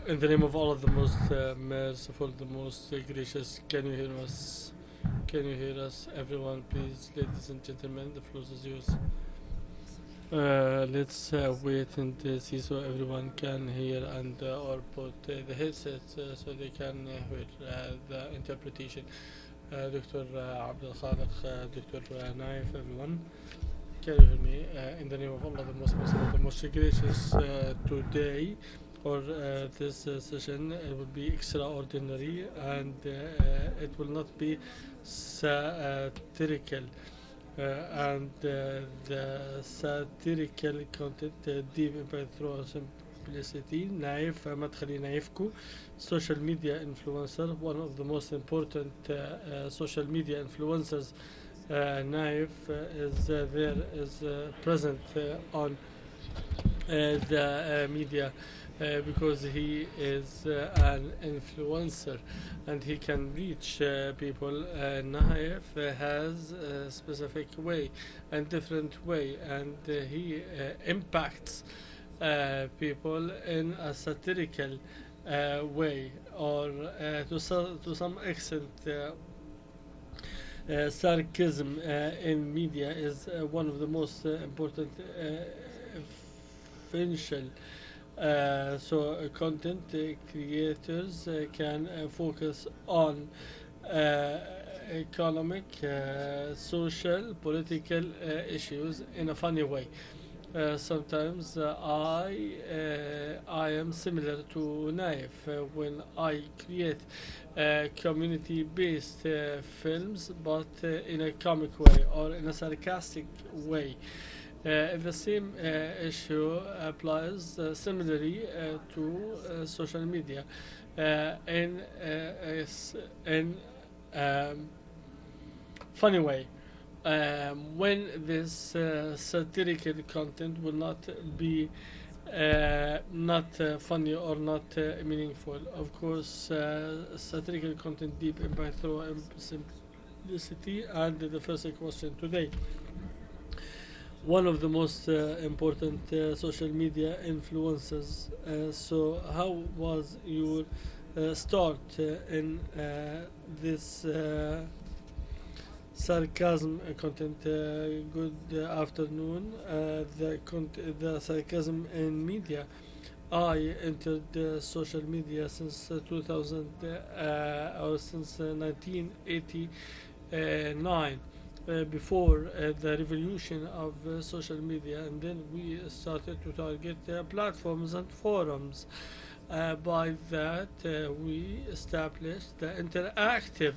In the name of Allah, the most merciful, the most gracious, can you hear us? Can you hear us? Everyone, please, ladies and gentlemen, the floor is yours. Let's wait and see so everyone can hear and or put the headsets so they can hear the interpretation. Dr. Abdul Khaliq, Dr. Naif, everyone. Can you hear me? In the name of Allah, the most merciful, the most gracious, today or this session will be extraordinary and it will not be satirical. And the satirical content deep impact through simplicity. Naif ما تخلينا يفكوا. Social media influencer, one of the most important social media influencers. Naif is present on the media because he is an influencer and he can reach people. Naif has a specific way and different way, and he impacts people in a satirical way, or to some extent. Sarcasm in media is one of the most important essential. So content creators can focus on economic, social, political issues in a funny way. Sometimes I am similar to Naif when I create community-based films, but in a comic way or in a sarcastic way. The same issue applies similarly to social media in funny way. When this satirical content will not be not funny or not meaningful. Of course, satirical content deep impact through simplicity. And the first question today, one of the most important social media influencers. So how was your start in this sarcasm content? Good afternoon. The sarcasm in media. I entered social media since 2000 or since 1989. Before the revolution of social media, and then we started to target platforms and forums. By that, we established the interactive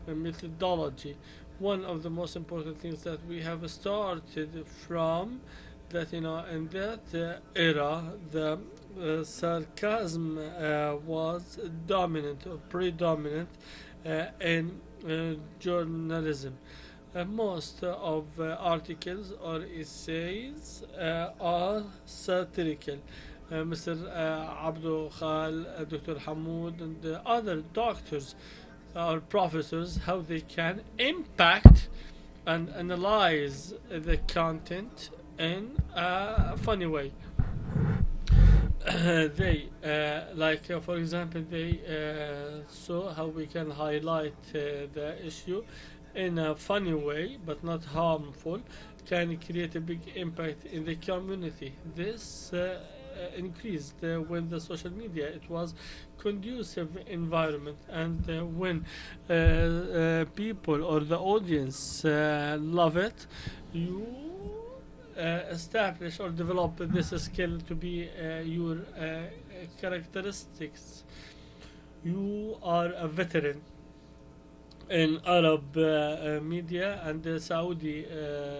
methodology. One of the most important things that we have started from that, in that era, the sarcasm was dominant or predominant in journalism. Most of articles or essays are satirical. Mr. Abdul Khal, Dr. Hamoud, and other doctors or professors, how they can impact and analyze the content in a funny way. They, for example, they saw how we can highlight the issue in a funny way but not harmful, can create a big impact in the community. This increased when the social media, it was conducive environment, and when people or the audience love it, you establish or develop this skill to be your characteristics. You are a veteran in Arab media and Saudi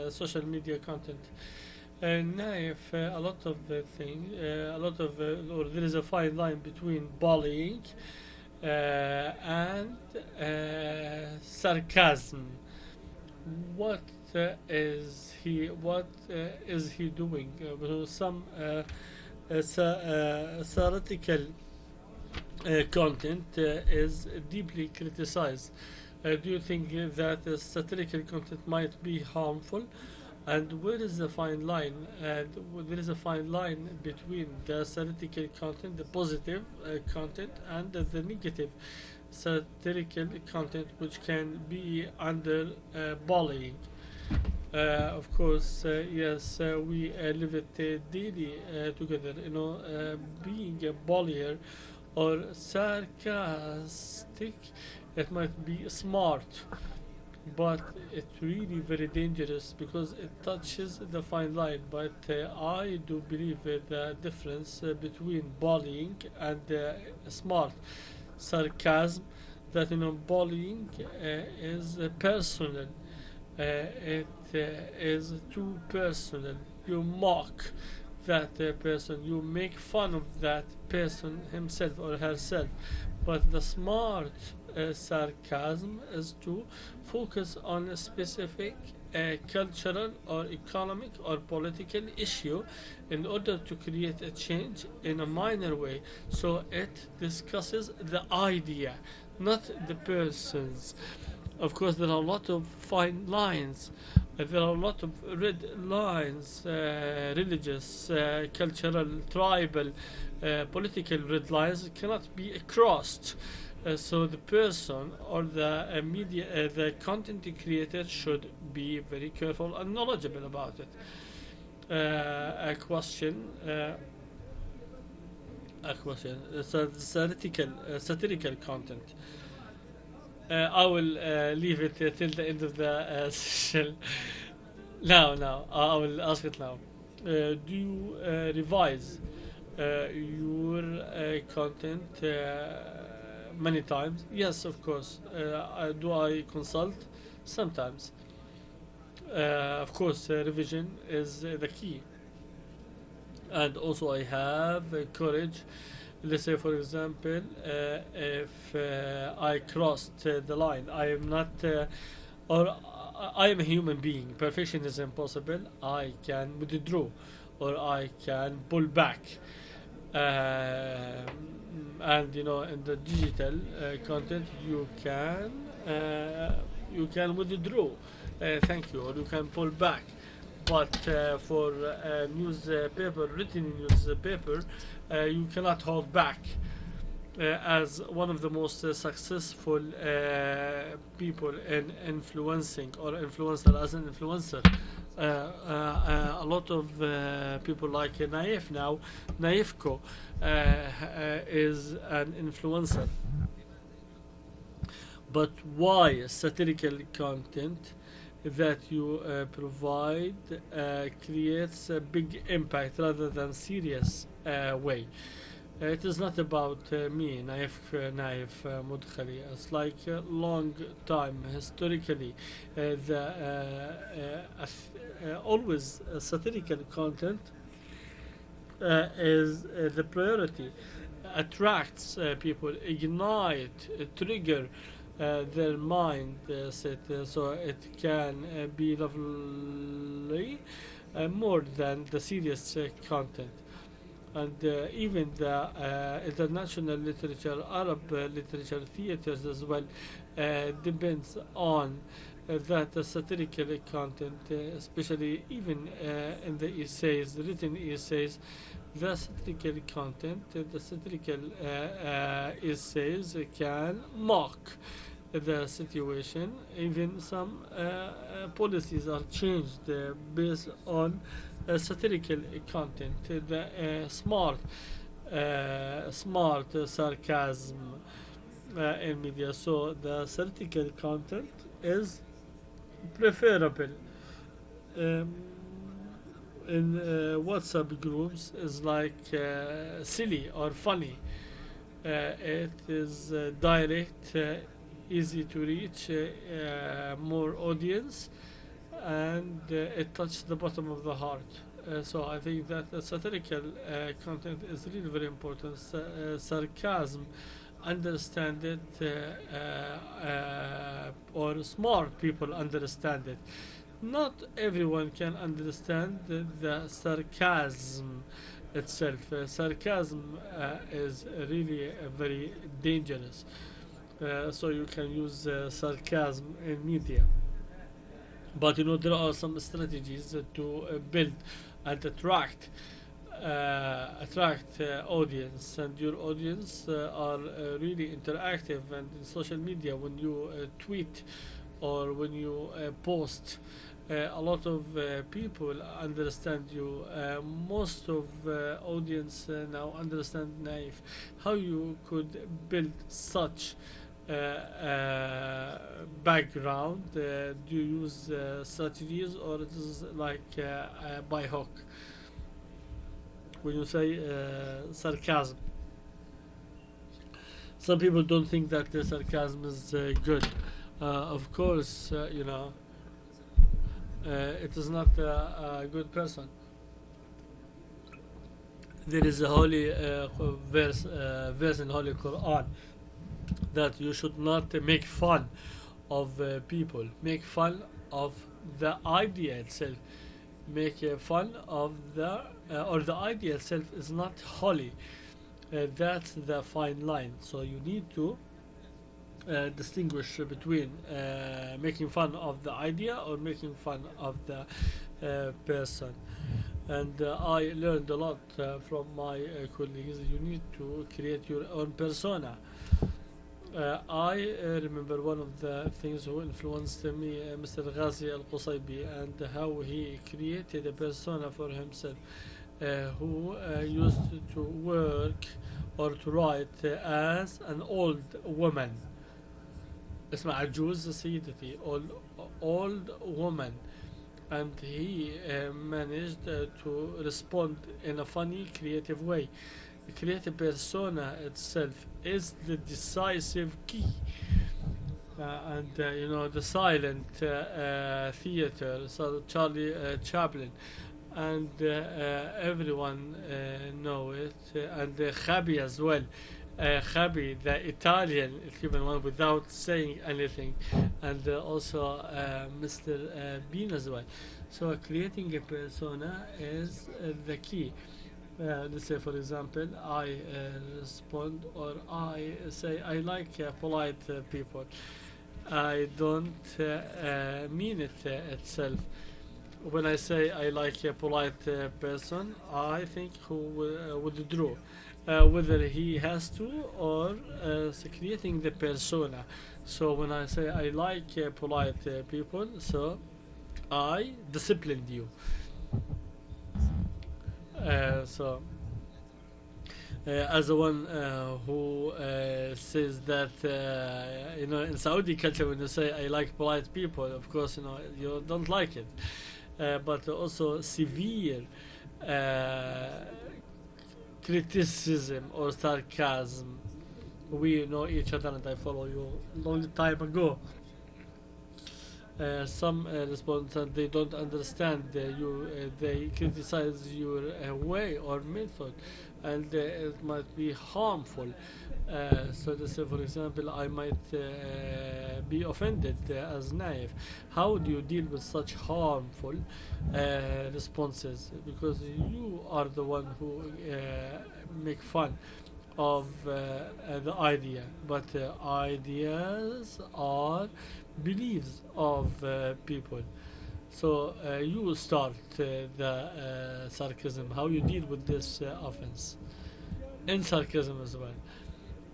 social media content. Naif, a lot of things, or there is a fine line between bullying and sarcasm. What is he doing? Some satirical content is deeply criticized. Do you think that satirical content might be harmful, And where is the fine line? And there is a fine line between the satirical content, the positive content, and the negative satirical content, which can be under bullying. Of course, yes, we live it daily together. Being a bullier or sarcastic, it might be smart, but it's really very dangerous because it touches the fine line. But I do believe the difference between bullying and smart sarcasm, that bullying is personal. It is too personal. You mock that person, you make fun of that person himself or herself. But the smart sarcasm is to focus on a specific cultural or economic or political issue in order to create a change in a minor way. So it discusses the idea, not the persons. Of course, there are a lot of fine lines. There are a lot of red lines, religious, cultural, tribal, political red lines cannot be crossed. So the person or the media, the content creator should be very careful and knowledgeable about it. A question. A question. Satirical content. I will leave it till the end of the session. Now, I will ask it now. Do you revise your content many times? Yes, of course. Do I consult? Sometimes. Of course, revision is the key. And also, I have courage. Let's say, for example, if I crossed the line, I am not, or I am a human being. Perfection is impossible. I can withdraw, or I can pull back. And in the digital content, you can withdraw. Thank you, or you can pull back. But for newspaper, written newspaper, you cannot hold back. As one of the most successful people in influencing or influencer, as an influencer, a lot of people like Naif now, Naifco is an influencer. But why satirical content that you provide creates a big impact rather than serious way? It is not about me, Naif Mudkhali. It's like a long time historically. Always satirical content is the priority. Attracts people, ignite, trigger their mind set, so it can be lovely more than the serious content. And even the international literature, Arab literature, theaters as well, depends on that satirical content, especially even in the essays, written essays, the satirical content, the satirical essays can mock the situation. Even some policies are changed based on satirical content, the smart sarcasm in media. So the satirical content is preferable. In WhatsApp groups is like silly or funny. It is direct, easy to reach, more audience, and it touches the bottom of the heart. So I think that the satirical content is really very important. Sarcasm, understand it, or smart people understand it. Not everyone can understand the sarcasm itself. Sarcasm is really very dangerous. So you can use sarcasm in media. But there are some strategies to build and attract audience, and your audience are really interactive and in social media. When you tweet or when you post, a lot of people understand you. Most of audience now understand Naif. How you could build such background? Do you use strategies, or it is like by hook? When you say sarcasm, some people don't think that the sarcasm is good. Of course, it is not a good person. There is a holy verse in Holy Quran that you should not make fun of people. Make fun of the idea itself. Make fun of or the idea itself is not holy. That's the fine line. So you need to distinguish between making fun of the idea or making fun of the person. And I learned a lot from my colleagues. You need to create your own persona. I remember one of the things who influenced me, Mr. Ghazi Al-Qusaybi, and how he created a persona for himself, who used to work or to write as an old woman. اسمها عجوز سيدتي, old woman. And he managed to respond in a funny, creative way. The creative persona itself is the decisive key. The silent theater, so Charlie Chaplin, and everyone know it, and Khabi as well. Khabi, the Italian Cuban one, without saying anything, and also Mr. Bean as well. So creating a persona is the key. Let's say, for example, I respond, or I say I like polite people. I don't mean it itself. When I say I like a polite person, I think who would draw. Whether he has to, or creating the persona. So when I say I like polite people, so I disciplined you. As the one who says that, in Saudi culture, when you say I like polite people, of course, you don't like it. But also severe criticism or sarcasm. We know each other, and I follow you a long time ago. Some respond and they don't understand you. They criticize your way or method, and it might be harmful. So let's say, for example, I might be offended as Naif. How do you deal with such harmful responses? Because you are the one who make fun of the idea, but ideas are beliefs of people. So you start the sarcasm. How you deal with this offense in sarcasm as well.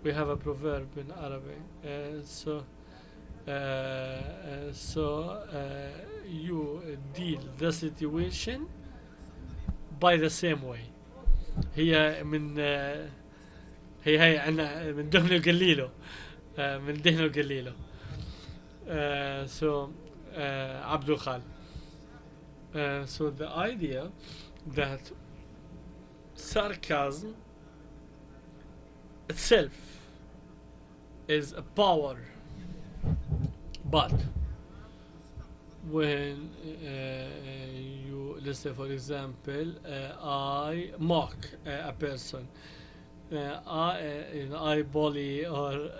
We have a proverb in Arabic. You deal the situation by the same way. هي من هي عنا من دهن قليله من دهن قليله. Abdul Khal. So the idea that sarcasm itself is a power, but when let's say, for example, I mock a person, I bully, or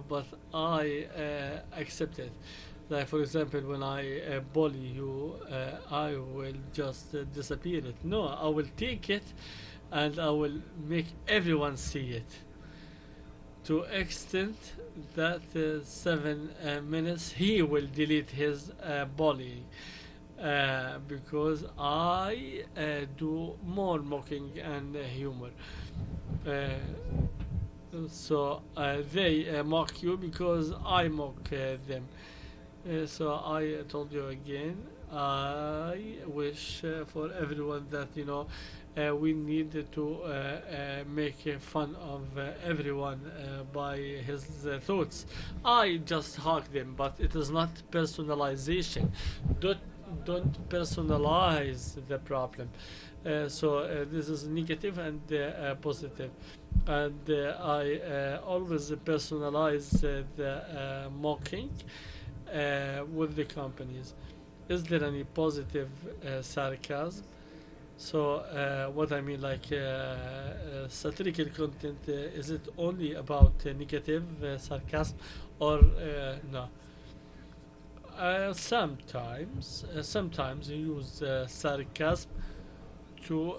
but I accept it. Like, for example, when I bully you, I will just disappear it. No, I will take it and I will make everyone see it. to extent that 7 minutes he will delete his bullying, because I do more mocking and humor. Uh, so they mock you because I mock them. So I told you again, I wish for everyone that we need to make fun of everyone by his thoughts. I just hug them, but it is not personalization. Don't don't personalize the problem. So this is negative and positive, and I always personalize the mocking with the companies. Is there any positive sarcasm? So what I mean, like satirical content, is it only about negative sarcasm, or no? Sometimes you use sarcasm to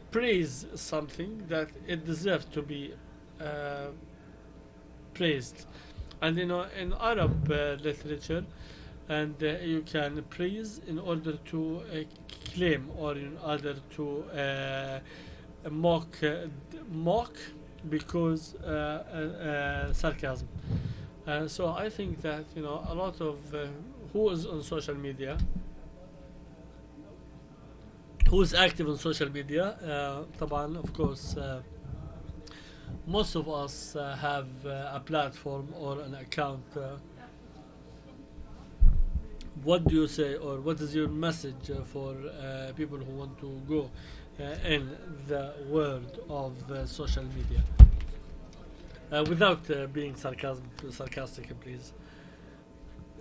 praise something that it deserves to be uh, praised. And in Arab literature, and you can praise in order to claim, or in order to mock because sarcasm. So I think that a lot of who is on social media, who is active on social media, طبعا of course, most of us have a platform or an account. What do you say, or what is your message for people who want to go in the world of social media? Without being sarcastic, please.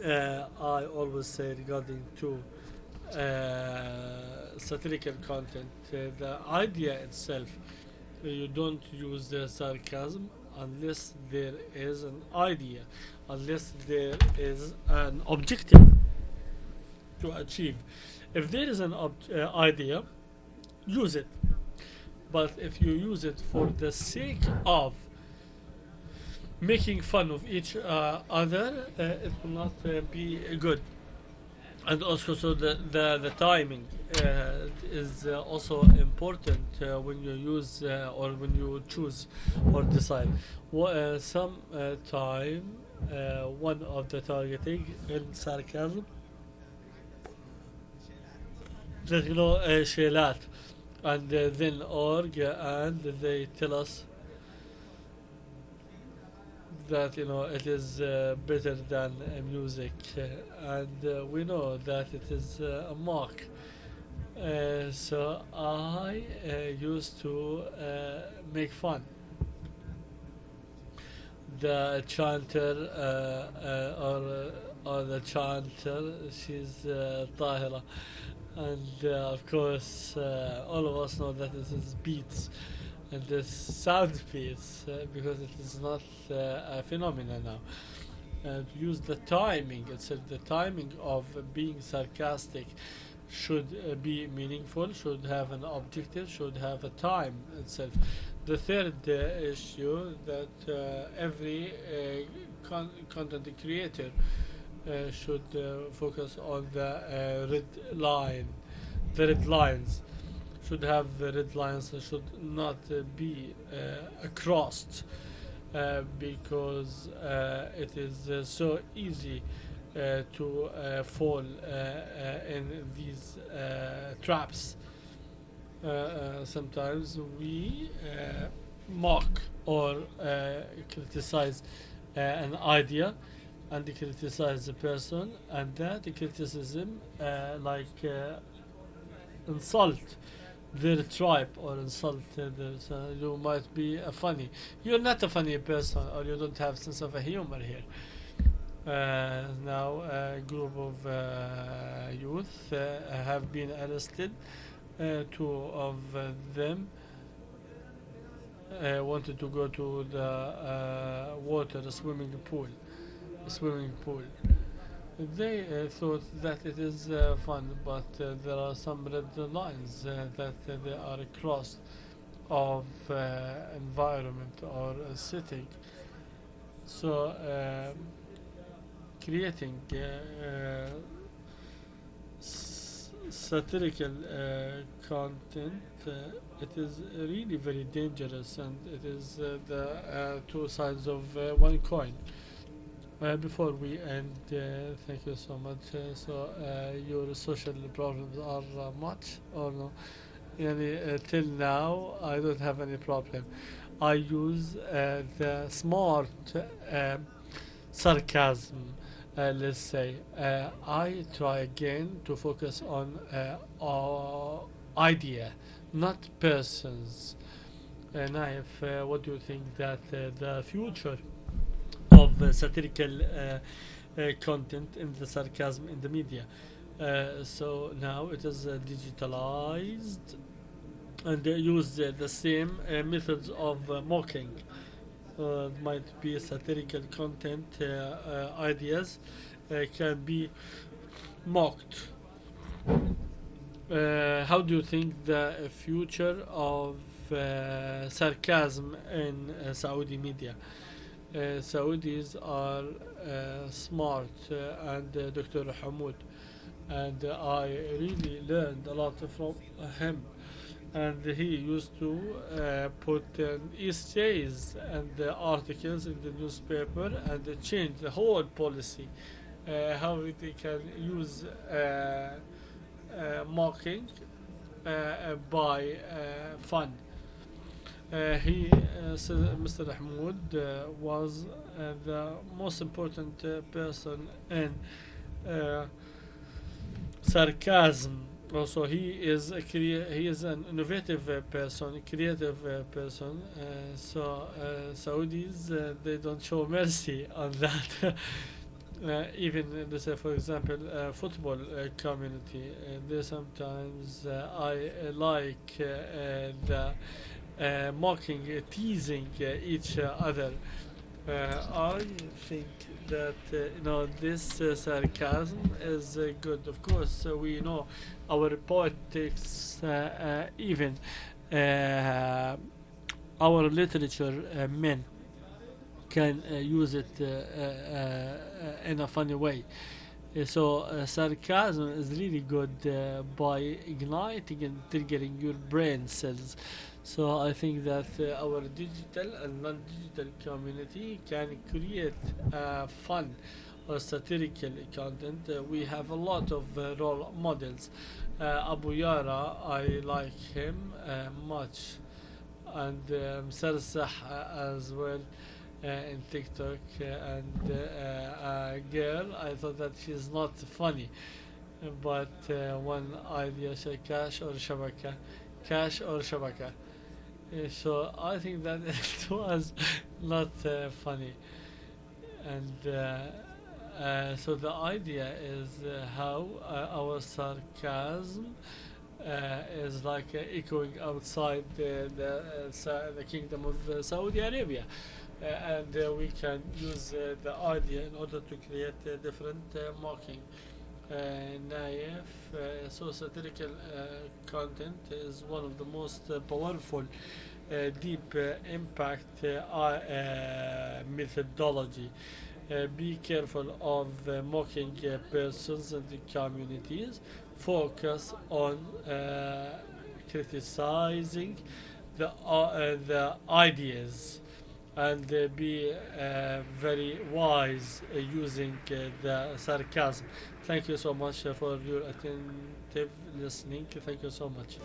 I always say regarding to satirical content, the idea itself, you don't use the sarcasm unless there is an idea, unless there is an objective to achieve. If there is an idea, use it. But if you use it for the sake of making fun of each other, it will not be good. And also, so the timing is also important when you use or when you choose or decide. Some time, one of the targeting in sarcasm, that شيلات, and then org, and they tell us that it is better than music, and we know that it is a mock. So I used to make fun. The chanter, or the chanter, she's Tahira, and of course all of us know that this is beats, and this sound piece, because it is not a phenomenon now. And use the timing itself. The timing of being sarcastic should be meaningful, should have an objective, should have a time itself. The third issue, that every content creator should focus on the red line, the red lines. Should have red lines, should not be crossed, because it is so easy to fall in these traps. Sometimes we mock or criticize an idea, and criticize the person, and that criticism insult their tribe, or insult their, so you might be a funny, you're not a funny person, or you don't have sense of a humor here. Now a group of youth have been arrested. Two of them wanted to go to the water, the swimming pool. They thought that it is fun, but there are some red lines that they are crossed of environment or setting. So creating satirical content, it is really very dangerous, and it is the two sides of one coin. Before we end, thank you so much. Your social problems are much or no? Till now, I don't have any problem. I use the smart sarcasm. Let's say I try again to focus on idea, not persons. Naif, what do you think that the future of satirical content in the sarcasm in the media? So now it is digitalized and they use the same methods of mocking. Might be satirical content ideas can be mocked. How do you think the future of sarcasm in Saudi media? Saudis are smart, and Dr. Hamoud, and I really learned a lot from him. And he used to put essays and articles in the newspaper and change the whole policy, how they can use mocking by fun. Mr. Mahmoud was the most important person in uh, sarcasm. Also, he is an innovative person, creative person. Saudis they don't show mercy on that. Even let's say, for example, football community. They sometimes I like the mocking, teasing each other. I think that this sarcasm is good. Of course, we know our politics, even our literature men can use it in a funny way. Sarcasm is really good by igniting and triggering your brain cells. So I think that our digital and non-digital community can create fun or satirical content. We have a lot of role models. Abu Yara, I like him much, and Sarsah as well in TikTok, and a girl. I thought that she's not funny, but one idea, cash or shabaka, cash or shabaka. So I think that it was not funny, and so the idea is how our sarcasm is like echoing outside the kingdom of Saudi Arabia, and we can use the idea in order to create different mocking. Naif, so satirical content is one of the most powerful deep impact methodology. Be careful of mocking persons and the communities. Focus on criticizing the ideas, and be very wise using the sarcasm. Thank you so much for your attentive listening. Thank you so much.